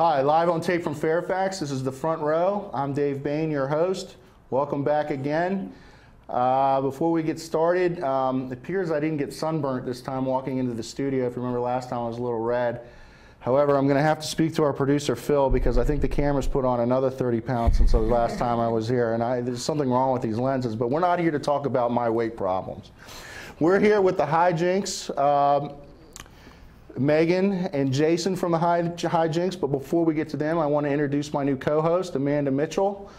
Hi, live on tape from Fairfax. This is The Front Row. I'm Dave Bayne, your host. Welcome back again. Before we get started, it appears I didn't get sunburnt this time walking into the studio. If you remember last time I was a little red. However, I'm going to have to speak to our producer Phil because I think the camera's put on another 30 pounds since the last time I was here, and there's something wrong with these lenses, but we're not here to talk about my weight problems. We're here with the Hyjinx, Meghan and Jason from the Hyjinx, but before we get to them, I want to introduce my new co-host, Amanda Mitchell.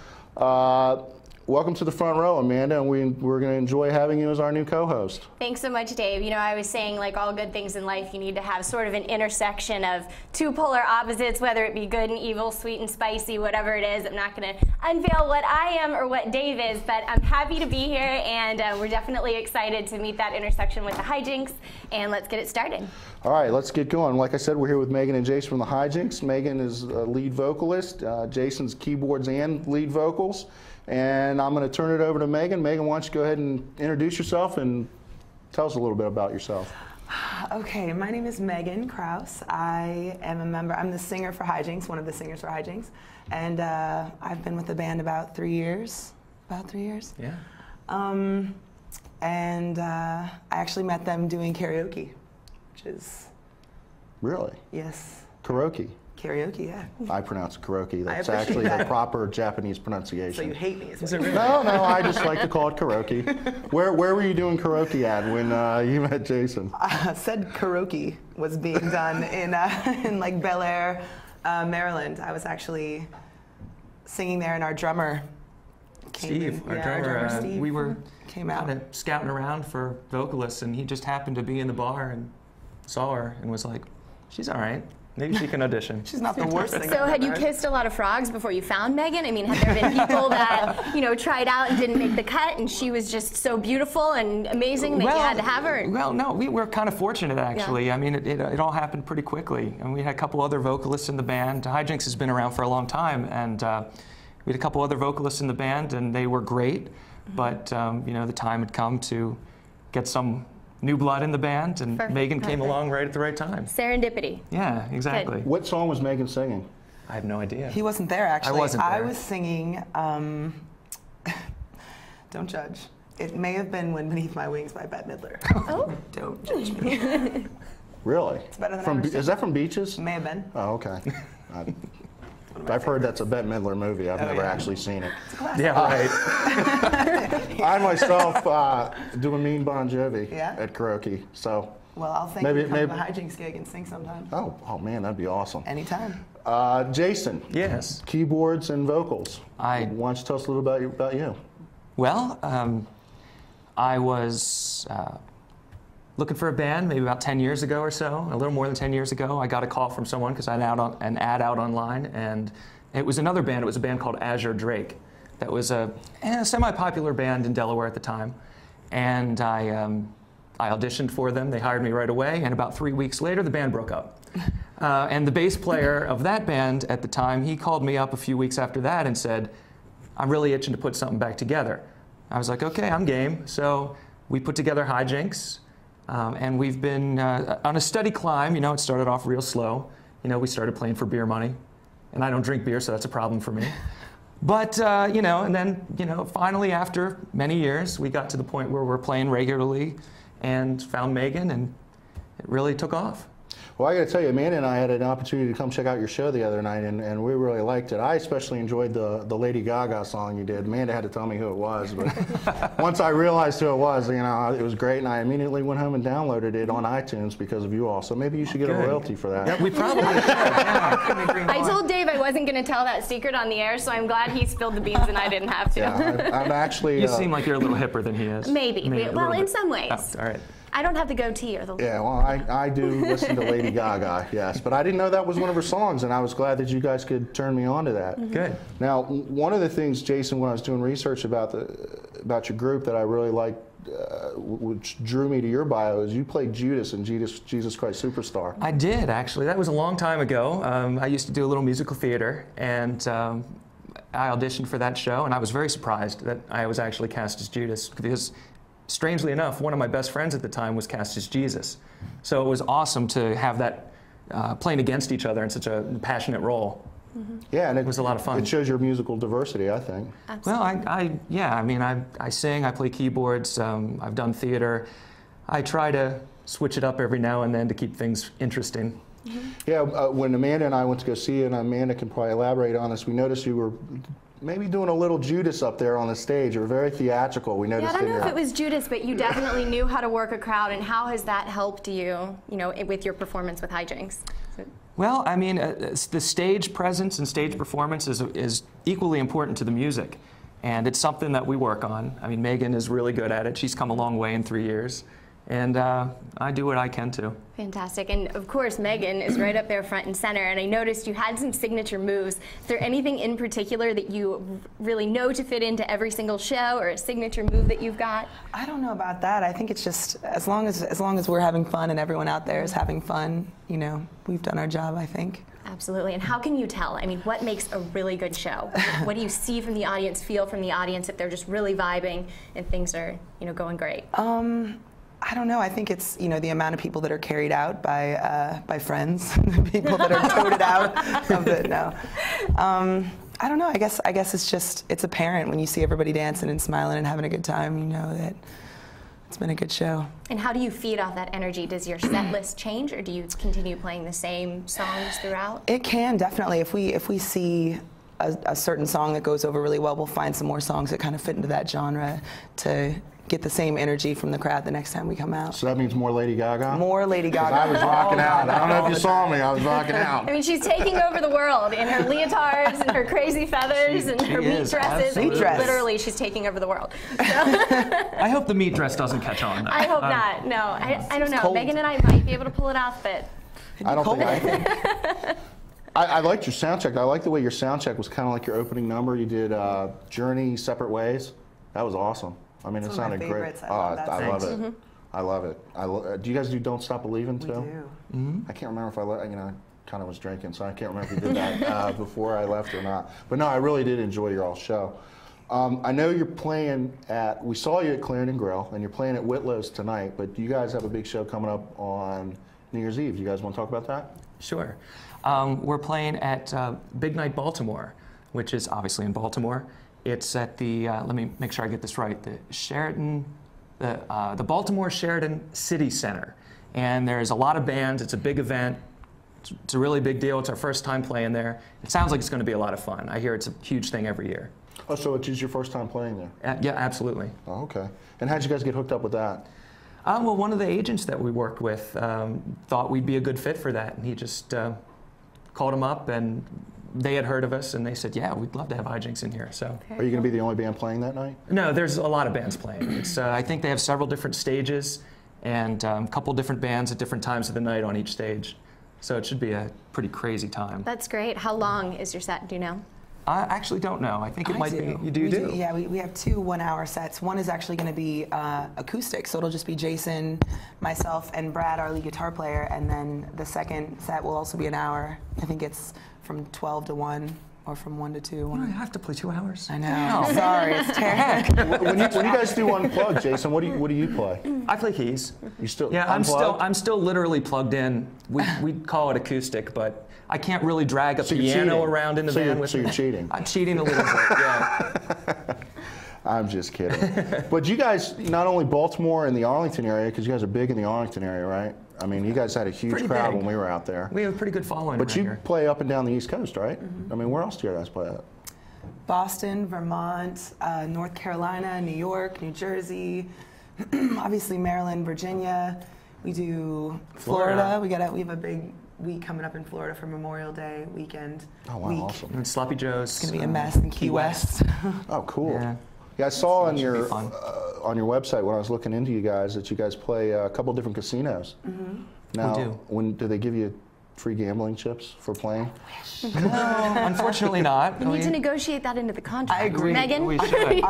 Welcome to The Front Row, Amanda, and we're going to enjoy having you as our new co-host. Thanks so much, Dave. You know, I was saying, like all good things in life, you need to have sort of an intersection of two polar opposites, whether it be good and evil, sweet and spicy, whatever it is. I'm not going to unveil what I am or what Dave is, but I'm happy to be here, and we're definitely excited to meet that intersection with the Hyjinx, and let's get it started. All right, let's get going. Like I said, we're here with Meghan and Jason from the Hyjinx. Meghan is a lead vocalist. Jason's keyboards and lead vocals. And I'm going to turn it over to Meghan. Meghan, why don't you go ahead and introduce yourself and tell us a little bit about yourself. Okay, my name is Meghan Krauss. I am a member, I'm the singer for Hyjinx, one of the singers for Hyjinx. And I've been with the band about 3 years. About 3 years? Yeah. I actually met them doing karaoke, which is... Really? Yes. Karaoke? Karaoke, yeah. I pronounce it karaoke. That's actually the proper Japanese pronunciation. So you hate me, is it really? No, I just like to call it karaoke. Where were you doing karaoke at when you met Jason? Said karaoke was being done in like Beil, Maryland. I was actually singing there, and our drummer came in. Our drummer, Steve we were came out. kind of scouting around for vocalists, and he just happened to be in the bar and saw her and was like, she's all right. Maybe she can audition. She's not the worst thing. So had you kissed a lot of frogs before you found Meghan? I mean, had there been people that, you know, tried out and didn't make the cut, and she was just so beautiful and amazing that you had to have her? Well, no, we were kind of fortunate, actually. Yeah. I mean, it all happened pretty quickly. And we had a couple other vocalists in the band. Hyjinx has been around for a long time, and we had a couple other vocalists in the band, and they were great. But, you know, the time had come to get some new blood in the band, and Meghan came along right at the right time. Serendipity. Yeah, exactly. Good. What song was Meghan singing? I have no idea. He wasn't there, actually. I wasn't there. I was singing, don't judge. It may have been Wind Beneath My Wings by Bette Midler. Oh. Don't judge me. Really? It's better than Is that from Beaches? May have been. Oh, okay. I've heard that's a Bette Midler movie. I've never actually seen it. It's a classic. Yeah, right. I myself do a mean Bon Jovi Yeah? at karaoke. So Well, I'll think Maybe- you come to a maybe- Hyjinx gig and sing sometime. oh man, that'd be awesome. Anytime. Jason. Yes. Keyboards and vocals. I- Why don't you tell us a little about you? Well, I was looking for a band maybe about 10 years ago or so, a little more than 10 years ago. I got a call from someone because I had an ad out online, and it was another band. It was a band called Azure Drake. That was a semi-popular band in Delaware at the time, and I auditioned for them. They hired me right away, and about 3 weeks later, the band broke up. And the bass player of that band at the time, he called me up a few weeks after that and said, I'm really itching to put something back together. I was like, okay, I'm game. So we put together Hyjinx. And we've been on a steady climb. You know, it started off real slow. You know, we started playing for beer money. And I don't drink beer, so that's a problem for me. But, you know, and then, you know, finally after many years, we got to the point where we're playing regularly and found Meghan, and it really took off. Well, I got to tell you, Amanda and I had an opportunity to come check out your show the other night, and we really liked it. I especially enjoyed the Lady Gaga song you did. Amanda had to tell me who it was, but once I realized who it was, you know, it was great, and I immediately went home and downloaded it on iTunes because of you all. So maybe you should get a royalty for that. Yeah, we probably should. Yeah, I couldn't agree more. I told Dave I wasn't going to tell that secret on the air, so I'm glad he spilled the beans and I didn't have to. Yeah, I'm actually... You seem like you're a little hipper than he is. Maybe. A Well, little in bit. some ways. Oh, all right. I don't have the goatee or the... Yeah, well, I do listen to Lady Gaga, yes. But I didn't know that was one of her songs, and I was glad that you guys could turn me on to that. Mm-hmm. Good. Now, one of the things, Jason, when I was doing research about your group that I really liked, which drew me to your bio, is you played Judas in Jesus Christ Superstar. I did, actually. That was a long time ago. I used to do a little musical theater, and I auditioned for that show, and I was very surprised that I was actually cast as Judas, because strangely enough, one of my best friends at the time was cast as Jesus. So it was awesome to have that playing against each other in such a passionate role. Yeah, and It was a lot of fun. It shows your musical diversity, I think. Well, I mean, I sing, I play keyboards, I've done theater. I try to switch it up every now and then to keep things interesting. Yeah, when Amanda and I went to go see you, and Amanda can probably elaborate on this, we noticed you were maybe doing a little Judas up there on the stage. You were very theatrical. We noticed. Yeah, I don't know if it was Judas, but you definitely knew how to work a crowd. And how has that helped you, with your performance with Hyjinx? Well, I mean, the stage presence and stage performance is equally important to the music. And it's something that we work on. I mean, Meghan is really good at it. She's come a long way in 3 years. And I do what I can too. Fantastic. And of course, Meghan is right up there front and center. And I noticed you had some signature moves. Is there anything in particular that you really know to fit into every single show, or a signature move that you've got? I don't know about that. I think it's just as long as we're having fun and everyone out there is having fun, we've done our job, I think. Absolutely. And how can you tell? I mean, what makes a really good show? What do you see from the audience, feel from the audience, if they're just really vibing and things are, going great? I don't know. I think it's the amount of people that are carried out by friends, people that are toted out of it. No, I don't know. I guess it's apparent when you see everybody dancing and smiling and having a good time. You know that it's been a good show. And how do you feed off that energy? Does your set list change, or do you continue playing the same songs throughout? It can definitely. If we see a certain song that goes over really well, we'll find some more songs that kind of fit into that genre to get the same energy from the crowd the next time we come out. So that means more Lady Gaga? More Lady Gaga. I was rocking out. I don't know if you saw me. I was rocking out. I mean, she's taking over the world in her leotards and her crazy feathers and her meat dresses. Literally, she's taking over the world. So. I hope the meat dress doesn't catch on. I hope not. No, I don't know. Meghan and I might be able to pull it off, but I don't think I can. I liked your sound check. I like the way your sound check was kind of like your opening number. You did Journey, Separate Ways. That was awesome. I mean, it sounded great. I love it. Mm-hmm. I love it. Do you guys do Don't Stop Believing too? We do. Mm-hmm. I can't remember if I kind of was drinking, so I can't remember if you did that before I left or not. But no, I really did enjoy your all show. I know you're playing we saw you at Clain Grill, and you're playing at Whitlow's tonight, but you guys have a big show coming up on New Year's Eve. Do you guys want to talk about that? Sure. We're playing at Big Night Baltimore, which is obviously in Baltimore. It's at the, let me make sure I get this right, the Baltimore Sheridan City Center. And there's a lot of bands. It's a big event. It's a really big deal. It's our first time playing there. It sounds like it's going to be a lot of fun. I hear it's a huge thing every year. Oh, so it is your first time playing there? Yeah, absolutely. Oh, okay. And how'd you guys get hooked up with that? Well, one of the agents that we worked with thought we'd be a good fit for that. And he just called him up, and they had heard of us, and they said, yeah, we'd love to have Hyjinx in here. So, are you going to be the only band playing that night? No, there's a lot of bands playing. It's, I think they have several different stages and a couple different bands at different times of the night on each stage. So it should be a pretty crazy time. that's great. How long is your set? Do you know? I actually don't know. I think it might be. You do? Yeah, we have 2 one-hour sets. One is actually going to be acoustic, so it'll just be Jason, myself, and Brad, our lead guitar player, and then the second set will also be an hour. I think it's from 12 to 1, or from 1 to 2. You don't have to play 2 hours. I know. No. Sorry, it's terrible. when you guys do Unplugged, Jason, what do you play? I play keys. You still? Yeah, Unplugged? I'm still literally plugged in. We call it acoustic, but I can't really drag a piano around in the band with me. So you're cheating? I'm cheating a little bit, yeah. I'm just kidding. But you guys, not only Baltimore and the Arlington area, because you guys are big in the Arlington area, right? I mean, you guys had a huge crowd when we were out there. We have a pretty good following But you here. play up and down the East Coast, right? I mean, where else do you guys play at? Boston, Vermont, North Carolina, New York, New Jersey, obviously Maryland, Virginia. We do Florida. We have a big week coming up in Florida for Memorial Day weekend. Oh, wow, awesome. And Sloppy Joe's. It's going to be a mess in Key West. Oh, cool. Yeah. Yeah, I saw on Should your be fun. on your website when I was looking into you guys that you guys play a couple different casinos. Mm-hmm. Now, We do. Do they give you free gambling chips for playing? No, unfortunately not. You need to negotiate that into the contract. I agree. Meghan, We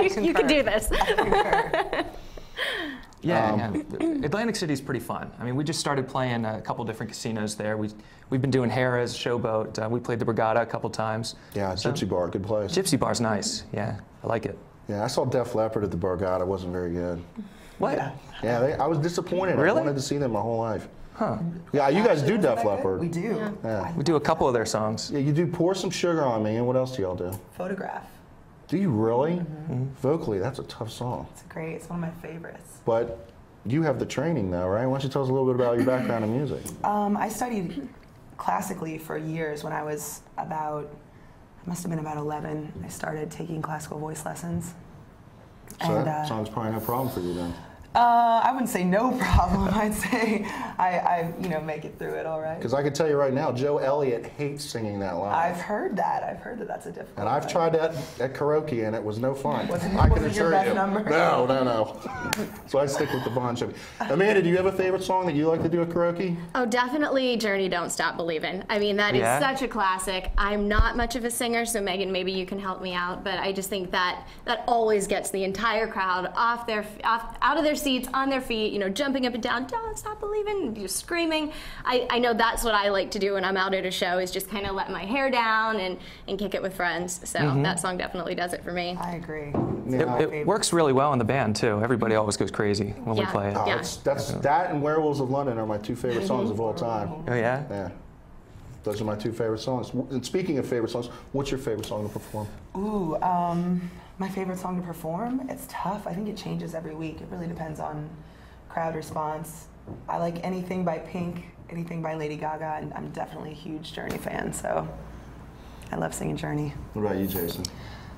should. you can do this. Yeah. Atlantic City's pretty fun. I mean, we just started playing a couple different casinos there. We've been doing Harrah's, Showboat. We played the Borgata a couple times. Yeah, Gypsy Bar, good place. Gypsy Bar's nice. Yeah, I like it. Yeah, I saw Def Leppard at the Borgata. It wasn't very good. What? Yeah, I was disappointed. Really? I wanted to see them my whole life. Huh. Yeah, you guys do Def Leppard. We do. Yeah. We do a couple of their songs. Yeah, you do Pour Some Sugar on Me, and what else do y'all do? Photograph. Do you really? Vocally, that's a tough song. It's great. It's one of my favorites. But you have the training though, right? Why don't you tell us a little bit about your background in music? I studied classically for years. When I was I must have been about 11, I started taking classical voice lessons. So that song's probably no problem for you then. I wouldn't say no problem. I'd say I make it through it all right. Because I can tell you right now, Joe Elliott hates singing that live. I've heard that. I've heard that that's a difficult And I've thing. tried that at karaoke, and it was no fun. Wasn't I can your assure best you. number? No. So I stick with the Bon Jovi. Amanda, do you have a favorite song that you like to do at karaoke? Oh, definitely Journey, Don't Stop Believin'. I mean, that is such a classic. I'm not much of a singer, so Meghan, maybe you can help me out, but I just think that always gets the entire crowd out of their seats, on their feet, jumping up and down, don't stop believing, just screaming. I know that's what I like to do when I'm out at a show, is just kind of let my hair down and kick it with friends. So that song definitely does it for me. I agree. It works really well in the band too. Everybody always goes crazy when we play it. Oh, Yeah. That and Werewolves of London are my two favorite songs of all time. Oh yeah? Yeah. Those are my two favorite songs. And speaking of favorite songs, what's your favorite song to perform? Ooh, my favorite song to perform? It's tough. I think it changes every week. It really depends on crowd response. I like anything by Pink, anything by Lady Gaga, and I'm definitely a huge Journey fan, so I love singing Journey. What about you, Jason?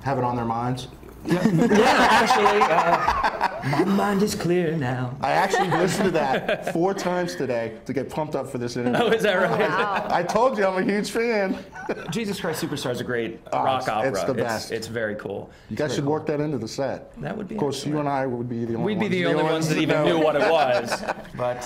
Have it on their minds? Actually, my mind is clear now. I actually listened to that 4 times today to get pumped up for this interview. Oh, is that right? Wow. I told you I'm a huge fan. Jesus Christ Superstar is a great rock opera. It's the best. It's very cool. You guys should work that into the set. That would be Of course, you and I would be the only We'd ones. be the only ones that even know. knew what it was. But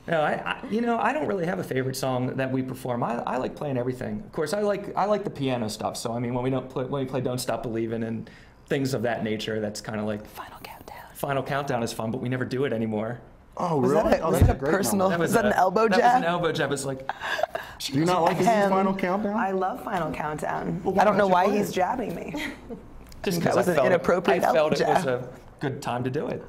no, I don't really have a favorite song that we perform. I like playing everything. Of course, I like the piano stuff. So I mean, when we play Don't Stop Believin' and things of that nature, that's kind of like Final Countdown. Final Countdown is fun, but we never do it anymore. Oh, Was really? that Oh, was that's that a great personal? number. Was that an elbow That was jab? an elbow jab. It's like, Do you not like his Final Countdown? I love Final Countdown. Well, why I don't know don't you why play he's it? jabbing me. just That because was I an felt inappropriate I felt elbow it was jab. a good time to do it.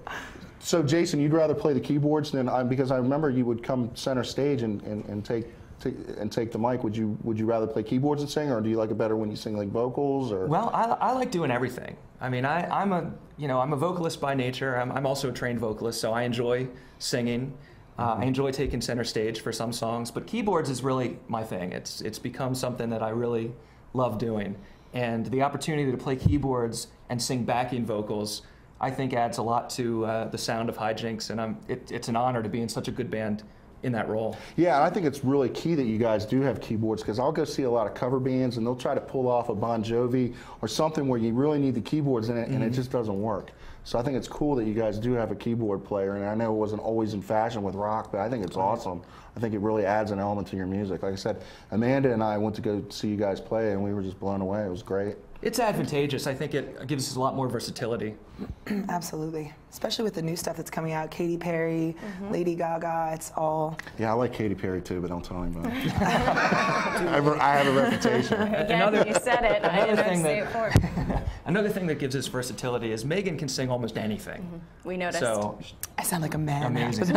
So, Jason, you'd rather play the keyboards than because I remember you would come center stage and take the mic. Would you rather play keyboards and sing, or do you like it better when you sing like vocals? Or Well, I like doing everything. I mean, I'm a vocalist by nature. I'm also a trained vocalist, so I enjoy singing. I enjoy taking center stage for some songs, but keyboards is really my thing. It's become something that I really love doing, and the opportunity to play keyboards and sing backing vocals, I think, adds a lot to the sound of Hyjinx, and it's an honor to be in such a good band in that role. Yeah, and I think it's really key that you guys do have keyboards, because I'll go see a lot of cover bands and they'll try to pull off a Bon Jovi or something where you really need the keyboards in it, and it just doesn't work. So I think it's cool that you guys do have a keyboard player, and I know it wasn't always in fashion with rock, but I think it's awesome. I think it really adds an element to your music. Like I said, Amanda and I went to go see you guys play, and we were just blown away. It was great. It's advantageous. I think it gives us a lot more versatility. Absolutely, especially with the new stuff that's coming out. Katy Perry, Lady Gaga. It's all. Yeah, I like Katy Perry too, but don't tell anybody. I have a reputation. Again, you said it. I didn't have to say it for. Another thing that gives us versatility is Meghan can sing almost anything. We noticed. So I sound like a man. amazing.